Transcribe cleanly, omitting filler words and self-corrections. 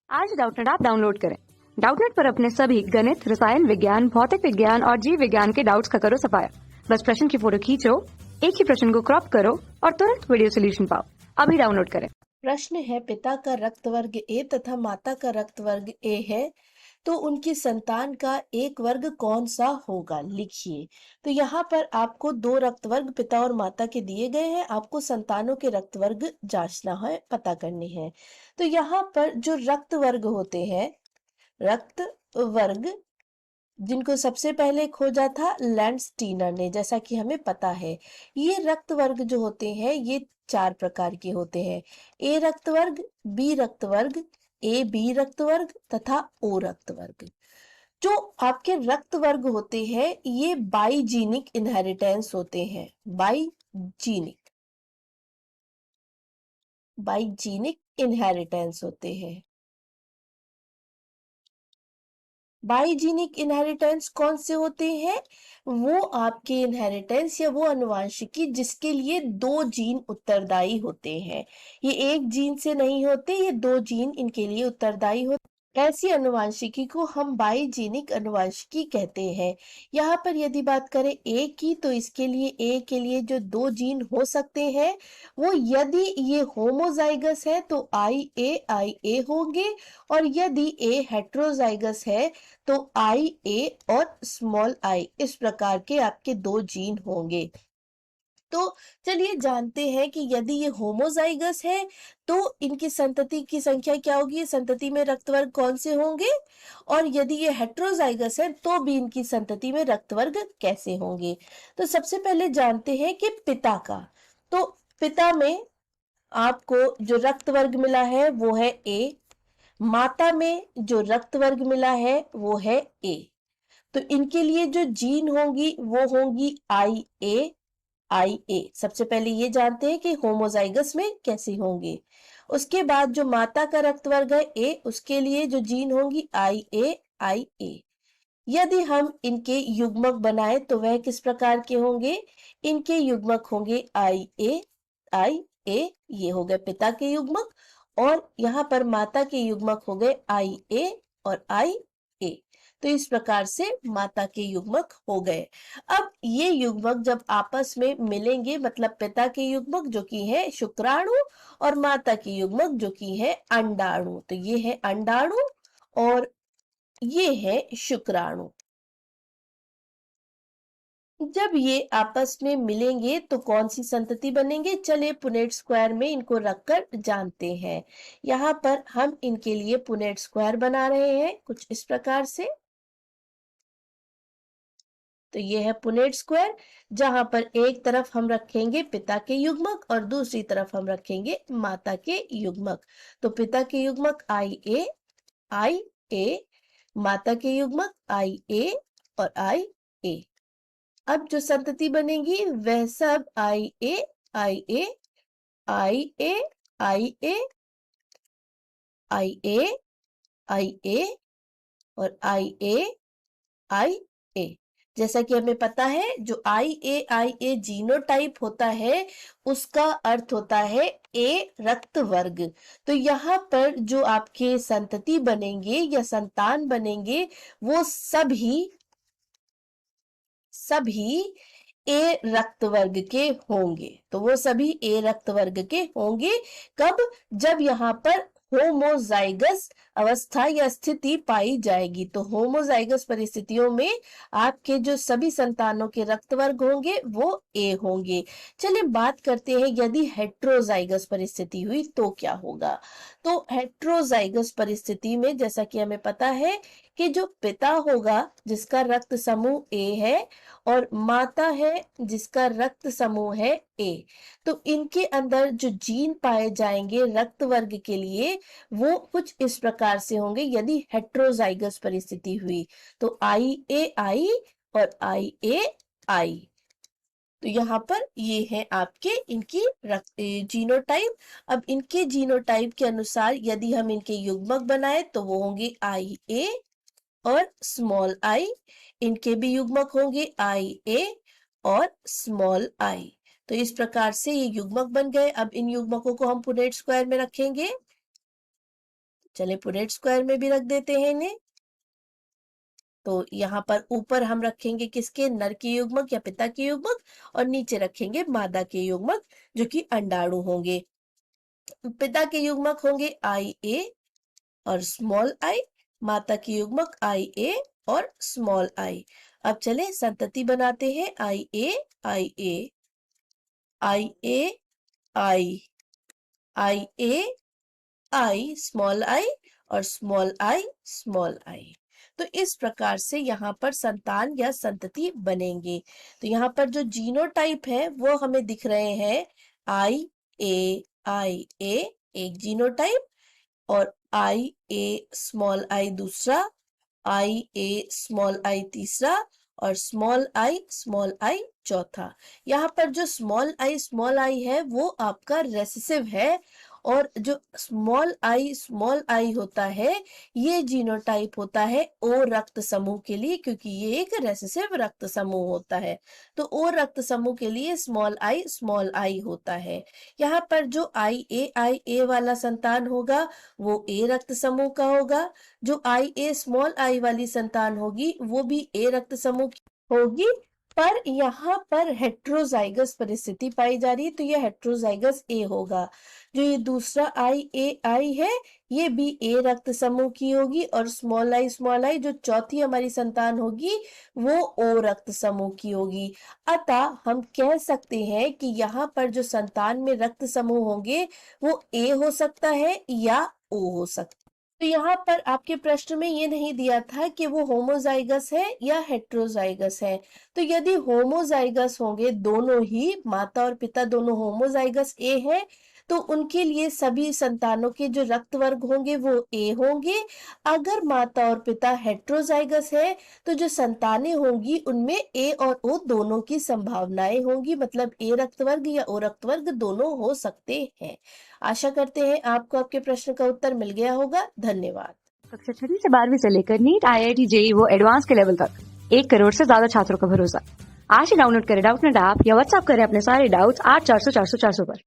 आज Doubtnut app download करें। Doubtnut पर अपने सभी गणित, रसायन विज्ञान, भौतिक विज्ञान और जीव विज्ञान के डाउट्स का करो सफाया। बस प्रश्न की फोटो खींचो, एक ही प्रश्न को क्रॉप करो और तुरंत वीडियो सोल्यूशन पाओ। अभी डाउनलोड करें। प्रश्न है, पिता का रक्त वर्ग ए तथा माता का रक्त वर्ग ए है, तो उनकी संतान का एक वर्ग कौन सा होगा, लिखिए। तो यहाँ पर आपको दो रक्त वर्ग पिता और माता के दिए गए हैं, आपको संतानों के रक्त वर्ग जांचना है, पता करने हैं। तो यहाँ पर जो रक्त वर्ग होते हैं, रक्त वर्ग जिनको सबसे पहले खोजा था लैंडस्टीनर ने, जैसा कि हमें पता है, ये रक्त वर्ग जो होते हैं ये चार प्रकार के होते हैं। ए रक्त वर्ग, बी रक्त वर्ग, ए बी रक्त वर्ग तथा ओ रक्त वर्ग। जो आपके रक्त वर्ग होते हैं ये बाईजीनिक इनहेरिटेंस होते हैं। बाईजीनिक बाईजीनिक इनहेरिटेंस होते हैं। बाईजीनिक इनहेरिटेंस कौन से होते हैं? वो आपके इनहेरिटेंस या वो अनुवांशिकी जिसके लिए दो जीन उत्तरदायी होते हैं। ये एक जीन से नहीं होते, ये दो जीन इनके लिए उत्तरदायी होते। ऐसी अनुवांशिकी को हम बाईजीनिक अनुवांशिकी कहते हैं। यहाँ पर यदि बात करें ए की, तो इसके लिए ए के लिए जो दो जीन हो सकते हैं वो, यदि ये होमोजाइगस है तो आई ए होंगे, और यदि ए हेट्रोजाइगस है तो आई ए और स्मॉल आई, इस प्रकार के आपके दो जीन होंगे। तो चलिए जानते हैं कि यदि ये होमोजाइगस है तो इनकी संतति की संख्या क्या होगी, संतति में रक्त वर्ग कौन से होंगे, और यदि ये हेट्रोजाइगस है तो भी इनकी संतति में रक्त वर्ग कैसे होंगे। तो सबसे पहले जानते हैं कि पिता का। तो पिता में आपको जो रक्त वर्ग मिला है वो है ए, माता में जो रक्त वर्ग मिला है वो है ए। तो इनके लिए जो जीन होंगी वो होंगी आई ए। सबसे पहले ये जानते हैं कि होमोजाइगस में कैसे होंगे। उसके बाद जो माता का रक्त वर्ग है ए, उसके लिए जो जीन होंगी आई ए। यदि हम इनके युग्मक बनाए तो वह किस प्रकार के होंगे? इनके युग्मक होंगे आई ए, ये हो गए पिता के युग्मक, और यहाँ पर माता के युग्मक हो गए आई ए और आई ए। तो इस प्रकार से माता के युग्मक हो गए। अब ये युग्मक जब आपस में मिलेंगे, मतलब पिता के युग्मक जो कि है शुक्राणु और माता के युग्मक जो कि है अंडाणु, तो ये है अंडाणु और ये है शुक्राणु। जब ये आपस में मिलेंगे तो कौन सी संतति बनेंगे, चलिए पुनेट स्क्वायर में इनको रखकर जानते हैं। यहाँ पर हम इनके लिए पुनेट स्क्वायर बना रहे हैं कुछ इस प्रकार से। तो ये है पुनेट स्क्वायर, जहां पर एक तरफ हम रखेंगे पिता के युग्मक और दूसरी तरफ हम रखेंगे माता के युग्मक। तो पिता के युग्मक आई ए, माता के युग्मक आई ए और आई ए। अब जो संतति बनेगी वह सब आई ए आई ए आई ए आई ए आई ए आई ए और आई ए। जैसा कि हमें पता है जो आई ए जीनोटाइप होता है उसका अर्थ होता है ए रक्त वर्ग। तो यहाँ पर जो आपके संतति बनेंगे या संतान बनेंगे वो सभी ए रक्त वर्ग के होंगे। तो वो सभी ए रक्त वर्ग के होंगे। कब? जब यहाँ पर होमोजाइगस अवस्था या स्थिति पाई जाएगी। तो होमोजाइगस परिस्थितियों में आपके जो सभी संतानों के रक्त वर्ग होंगे वो ए होंगे। चलिए बात करते हैं यदि हेट्रोजाइगस परिस्थिति हुई तो क्या होगा। तो हेट्रोजाइगस परिस्थिति में जैसा कि हमें पता है कि जो पिता होगा जिसका रक्त समूह ए है और माता है जिसका रक्त समूह है ए, तो इनके अंदर जो जीन पाए जाएंगे रक्त वर्ग के लिए वो कुछ इस प्रकार से होंगे। यदि हेट्रोजाइगस परिस्थिति हुई तो आई और आई। तो यहाँ पर ये है आपके इनकी जीनोटाइप। अब इनके जीनोटाइप के अनुसार यदि हम इनके युग्मक बनाए तो वो होंगे आई ए और स्मॉल आई। इनके भी युग्मक होंगे आई ए और स्मॉल आई। तो इस प्रकार से ये युग्मक बन गए। अब इन युग्मकों को हम पुनेट स्क्वायर में रखेंगे। चले पुनेट स्क्वायर में भी रख देते हैं इन्हें। तो यहाँ पर ऊपर हम रखेंगे किसके, नर के युग्मक या पिता के युग्मक, और नीचे रखेंगे मादा के युग्मक जो कि अंडाणु होंगे। पिता के युग्मक होंगे आई ए और स्मॉल आई, माता की युग्मक आई ए और स्मॉल आई। अब चले संतति बनाते हैं, आई ए आई ए आई ए आई आई ए आई स्मॉल आई और स्मॉल आई स्मॉल आई। तो इस प्रकार से यहाँ पर संतान या संतति बनेंगे। तो यहाँ पर जो जीनोटाइप है वो हमें दिख रहे हैं, आई ए एक जीनोटाइप, और आई ए स्मॉल आई दूसरा, आई ए स्मॉल आई तीसरा, और स्मॉल आई चौथा। यहाँ पर जो स्मॉल आई है वो आपका रेसेसिव है, और जो स्मॉल आई होता है ये जीनोटाइप होता है ओ रक्त समूह के लिए, क्योंकि ये एक रेसेसिव रक्त समूह होता है। तो ओ रक्त समूह के लिए स्मॉल आई होता है। यहाँ पर जो आई ए वाला संतान होगा वो ए रक्त समूह का होगा, जो आई ए स्मॉल आई वाली संतान होगी वो भी ए रक्त समूह की होगी, पर यहाँ पर हेट्रोजाइगस परिस्थिति पाई जा रही है, तो यह हेट्रोजाइगस ए होगा। जो ये दूसरा आई है ये भी ए रक्त समूह की होगी, और स्मॉल आई जो चौथी हमारी संतान होगी वो ओ रक्त समूह की होगी। अतः हम कह सकते हैं कि यहाँ पर जो संतान में रक्त समूह होंगे वो ए हो सकता है या ओ हो सकता है। तो यहाँ पर आपके प्रश्न में ये नहीं दिया था कि वो होमोजाइगस है या हेट्रोजाइगस है। तो यदि होमोजाइगस होंगे, दोनों ही माता और पिता दोनों होमोजाइगस ए है, तो उनके लिए सभी संतानों के जो रक्त वर्ग होंगे वो ए होंगे। अगर माता और पिता हेट्रोजाइगस है तो जो संतानें होंगी उनमें ए और ओ दोनों की संभावनाएं होंगी, मतलब ए रक्त वर्ग या ओ रक्त वर्ग दोनों हो सकते हैं। आशा करते हैं आपको आपके प्रश्न का उत्तर मिल गया होगा। धन्यवाद। कक्षा 6 से 12वीं से लेकर नीट, IIT, JEE वो एडवांस के लेवल तक 1 करोड़ से ज्यादा छात्रों का भरोसा। आज ही डाउनलोड करें डाउटनेट ऐप या व्हाट्सएप करें अपने सारे डाउट्स 8400 400 400 पर।